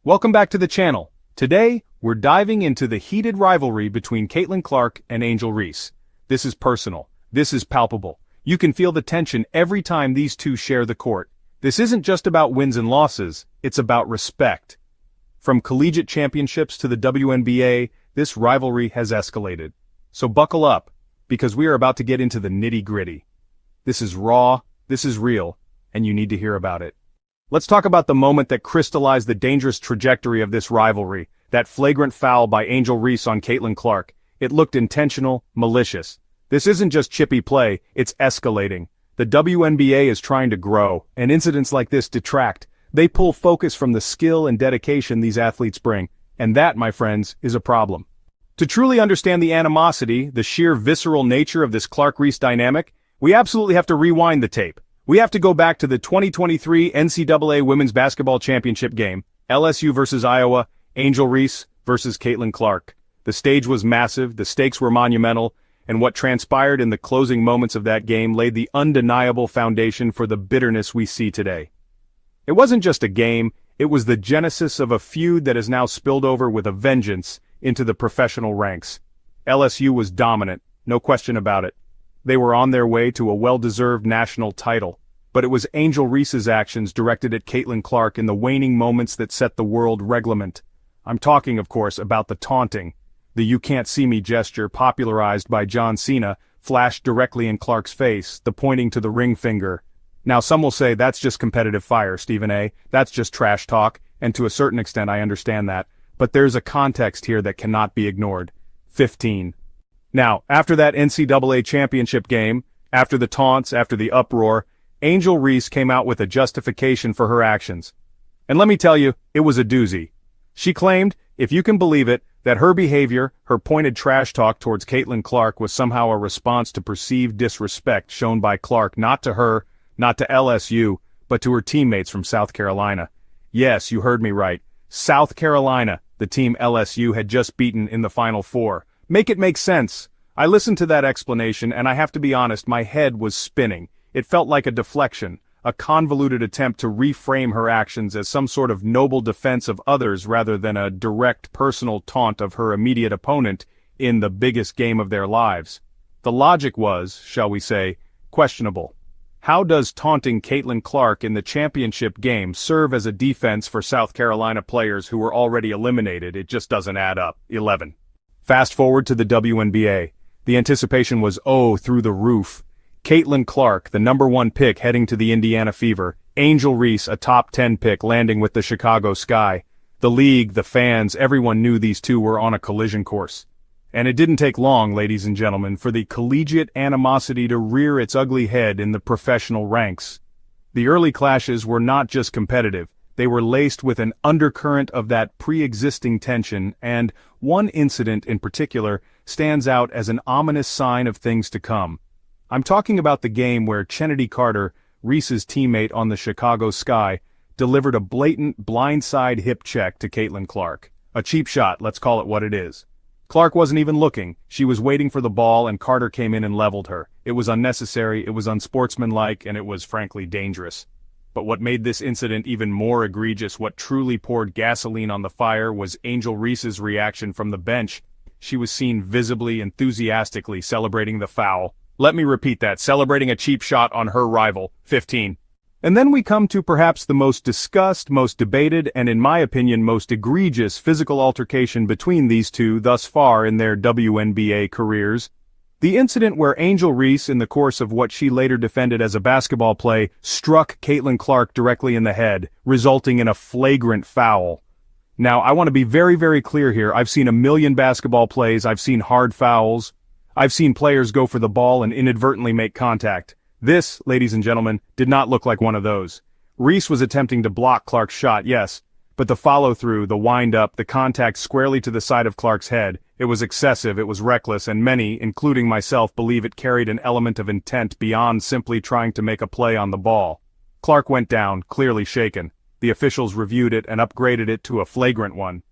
Welcome back to the channel. Today, we're diving into the heated rivalry between Caitlin Clark and Angel Reese. This is personal. This is palpable. You can feel the tension every time these two share the court. This isn't just about wins and losses, it's about respect. From collegiate championships to the WNBA, this rivalry has escalated. So buckle up, because we are about to get into the nitty-gritty. This is raw, this is real, and you need to hear about it. Let's talk about the moment that crystallized the dangerous trajectory of this rivalry, that flagrant foul by Angel Reese on Caitlin Clark. It looked intentional, malicious. This isn't just chippy play, it's escalating. The WNBA is trying to grow, and incidents like this detract. They pull focus from the skill and dedication these athletes bring, and that, my friends, is a problem. To truly understand the animosity, the sheer visceral nature of this Clark-Reese dynamic, we absolutely have to rewind the tape. We have to go back to the 2023 NCAA Women's Basketball Championship game, LSU versus Iowa, Angel Reese versus Caitlin Clark. The stage was massive, the stakes were monumental, and what transpired in the closing moments of that game laid the undeniable foundation for the bitterness we see today. It wasn't just a game, it was the genesis of a feud that has now spilled over with a vengeance into the professional ranks. LSU was dominant, no question about it. They were on their way to a well-deserved national title, but it was Angel Reese's actions directed at Caitlin Clark in the waning moments that set the world reglement. I'm talking, of course, about the taunting. The "you can't see me" gesture popularized by John Cena flashed directly in Clark's face, the pointing to the ring finger. Now some will say that's just competitive fire, Stephen A. That's just trash talk, and to a certain extent I understand that, but there's a context here that cannot be ignored. 15. Now, after that NCAA championship game, after the taunts, after the uproar, Angel Reese came out with a justification for her actions. And let me tell you, it was a doozy. She claimed, if you can believe it, that her behavior, her pointed trash talk towards Caitlin Clark was somehow a response to perceived disrespect shown by Clark not to her, not to LSU, but to her teammates from South Carolina. Yes, you heard me right. South Carolina, the team LSU had just beaten in the Final Four. Make it make sense. I listened to that explanation and I have to be honest, my head was spinning. It felt like a deflection, a convoluted attempt to reframe her actions as some sort of noble defense of others rather than a direct personal taunt of her immediate opponent in the biggest game of their lives. The logic was, shall we say, questionable. How does taunting Caitlin Clark in the championship game serve as a defense for South Carolina players who were already eliminated? It just doesn't add up. 11. Fast forward to the WNBA. The anticipation was through the roof. Caitlin Clark, the #1 pick heading to the Indiana Fever. Angel Reese, a top 10 pick landing with the Chicago Sky. The league, the fans, everyone knew these two were on a collision course. And it didn't take long, ladies and gentlemen, for the collegiate animosity to rear its ugly head in the professional ranks. The early clashes were not just competitive. They were laced with an undercurrent of that pre-existing tension, and one incident in particular stands out as an ominous sign of things to come. I'm talking about the game where Chennedy Carter, Reese's teammate on the Chicago Sky, delivered a blatant blindside hip check to Caitlin Clark. A cheap shot, let's call it what it is. Clark wasn't even looking. She was waiting for the ball and Carter came in and leveled her. It was unnecessary, it was unsportsmanlike, and it was frankly dangerous. But what made this incident even more egregious, what truly poured gasoline on the fire, was Angel Reese's reaction from the bench. She was seen visibly, enthusiastically celebrating the foul. Let me repeat that, celebrating a cheap shot on her rival. 15. And then we come to perhaps the most discussed, most debated, and in my opinion most egregious physical altercation between these two thus far in their WNBA careers. The incident where Angel Reese, in the course of what she later defended as a basketball play, struck Caitlin Clark directly in the head, resulting in a flagrant foul. Now, I want to be very, very clear here. I've seen a million basketball plays, I've seen hard fouls, I've seen players go for the ball and inadvertently make contact. This, ladies and gentlemen, did not look like one of those. Reese was attempting to block Clark's shot, yes, but the follow-through, the wind-up, the contact squarely to the side of Clark's head, it was excessive, it was reckless, and many, including myself, believe it carried an element of intent beyond simply trying to make a play on the ball. Clark went down, clearly shaken. The officials reviewed it and upgraded it to a flagrant one.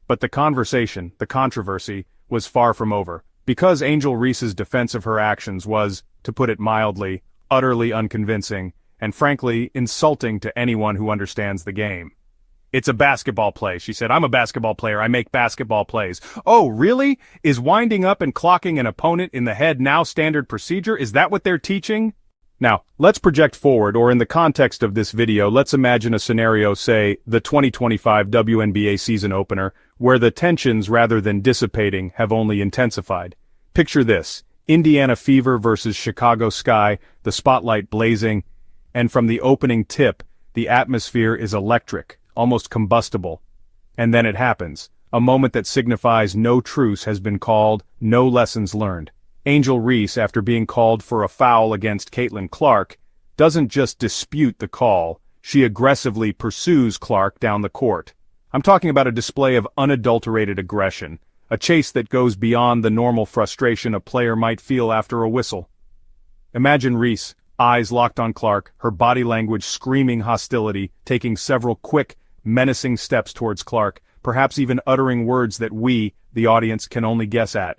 But the conversation, the controversy, was far from over, because Angel Reese's defense of her actions was, to put it mildly, utterly unconvincing, and frankly, insulting to anyone who understands the game. It's a basketball play, she said. I'm a basketball player. I make basketball plays. Oh, really? Is winding up and clocking an opponent in the head now standard procedure? Is that what they're teaching? Now, let's project forward, or in the context of this video, let's imagine a scenario, say, the 2025 WNBA season opener, where the tensions, rather than dissipating, have only intensified. Picture this: Indiana Fever versus Chicago Sky, the spotlight blazing, and from the opening tip, the atmosphere is electric, almost combustible. And then it happens, a moment that signifies no truce has been called, no lessons learned. Angel Reese, after being called for a foul against Caitlin Clark, doesn't just dispute the call, she aggressively pursues Clark down the court. I'm talking about a display of unadulterated aggression, a chase that goes beyond the normal frustration a player might feel after a whistle. Imagine Reese, eyes locked on Clark, her body language screaming hostility, taking several quick, menacing steps towards Clark, perhaps even uttering words that we, the audience, can only guess at.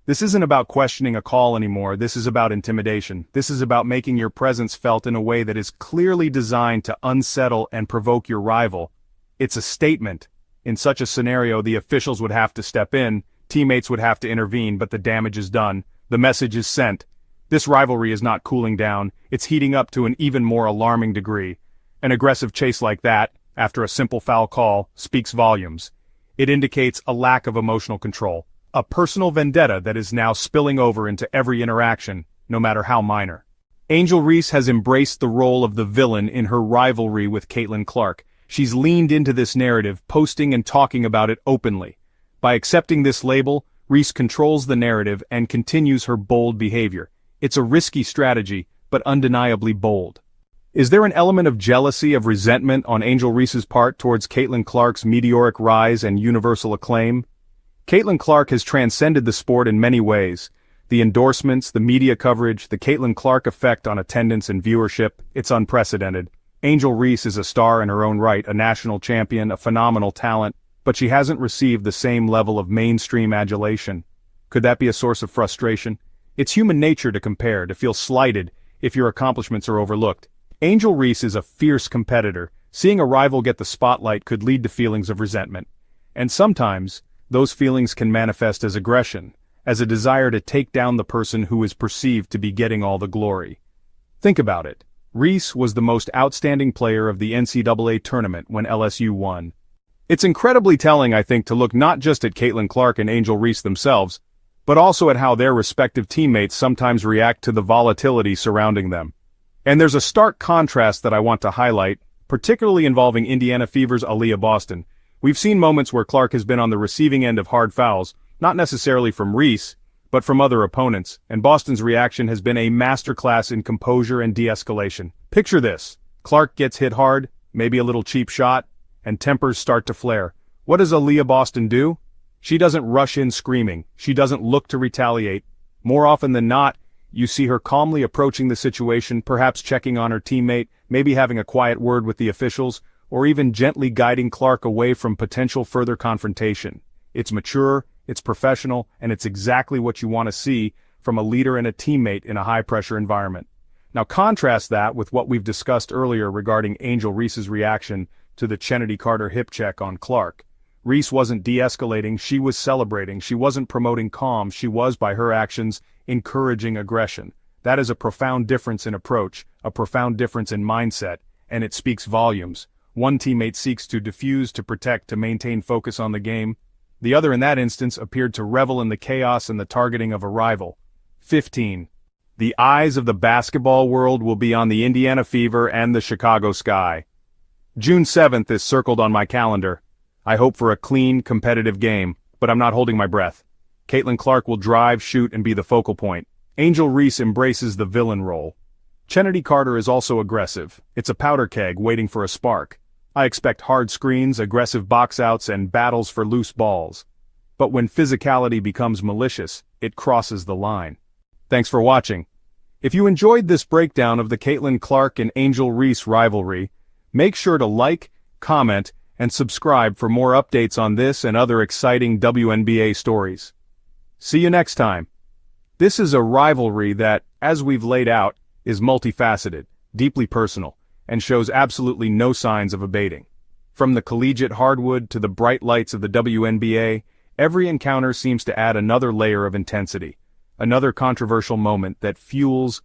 This isn't about questioning a call anymore, this is about intimidation. This is about making your presence felt in a way that is clearly designed to unsettle and provoke your rival. It's a statement. In such a scenario, the officials would have to step in, teammates would have to intervene, but the damage is done. The message is sent. This rivalry is not cooling down, it's heating up to an even more alarming degree. An aggressive chase like that, after a simple foul call, speaks volumes. It indicates a lack of emotional control. A personal vendetta that is now spilling over into every interaction, no matter how minor. Angel Reese has embraced the role of the villain in her rivalry with Caitlin Clark. She's leaned into this narrative, posting and talking about it openly. By accepting this label, Reese controls the narrative and continues her bold behavior. It's a risky strategy, but undeniably bold. Is there an element of jealousy, of resentment on Angel Reese's part towards Caitlin Clark's meteoric rise and universal acclaim? Caitlin Clark has transcended the sport in many ways. The endorsements, the media coverage, the Caitlin Clark effect on attendance and viewership, it's unprecedented. Angel Reese is a star in her own right, a national champion, a phenomenal talent, but she hasn't received the same level of mainstream adulation. Could that be a source of frustration? It's human nature to compare, to feel slighted if your accomplishments are overlooked. Angel Reese is a fierce competitor. Seeing a rival get the spotlight could lead to feelings of resentment. And sometimes, those feelings can manifest as aggression, as a desire to take down the person who is perceived to be getting all the glory. Think about it. Reese was the most outstanding player of the NCAA tournament when LSU won. It's incredibly telling, I think, to look not just at Caitlin Clark and Angel Reese themselves, but also at how their respective teammates sometimes react to the volatility surrounding them. And there's a stark contrast that I want to highlight, particularly involving Indiana Fever's Aaliyah Boston. We've seen moments where Clark has been on the receiving end of hard fouls, not necessarily from Reese, but from other opponents, and Boston's reaction has been a masterclass in composure and de-escalation. Picture this: Clark gets hit hard, maybe a little cheap shot, and tempers start to flare. What does Aaliyah Boston do? She doesn't rush in screaming, she doesn't look to retaliate. More often than not, you see her calmly approaching the situation, perhaps checking on her teammate, maybe having a quiet word with the officials, or even gently guiding Clark away from potential further confrontation. It's mature, it's professional, and it's exactly what you want to see from a leader and a teammate in a high-pressure environment. Now contrast that with what we've discussed earlier regarding Angel Reese's reaction to the Kennedy Carter hip check on Clark. Reese wasn't de-escalating, she was celebrating, she wasn't promoting calm, she was, by her actions, encouraging aggression. That is a profound difference in approach, a profound difference in mindset, and it speaks volumes. One teammate seeks to defuse, to protect, to maintain focus on the game. The other in that instance appeared to revel in the chaos and the targeting of a rival. 15. The eyes of the basketball world will be on the Indiana Fever and the Chicago Sky. June 7th is circled on my calendar. I hope for a clean, competitive game, but I'm not holding my breath. Caitlin Clark will drive, shoot, and be the focal point. Angel Reese embraces the villain role. Kennedy Carter is also aggressive. It's a powder keg waiting for a spark. I expect hard screens, aggressive box-outs, and battles for loose balls. But when physicality becomes malicious, it crosses the line. Thanks for watching. If you enjoyed this breakdown of the Caitlin Clark and Angel Reese rivalry, make sure to like, comment, and subscribe for more updates on this and other exciting WNBA stories. See you next time. This is a rivalry that, as we've laid out, is multifaceted, deeply personal, and shows absolutely no signs of abating. From the collegiate hardwood to the bright lights of the WNBA, every encounter seems to add another layer of intensity, another controversial moment that fuels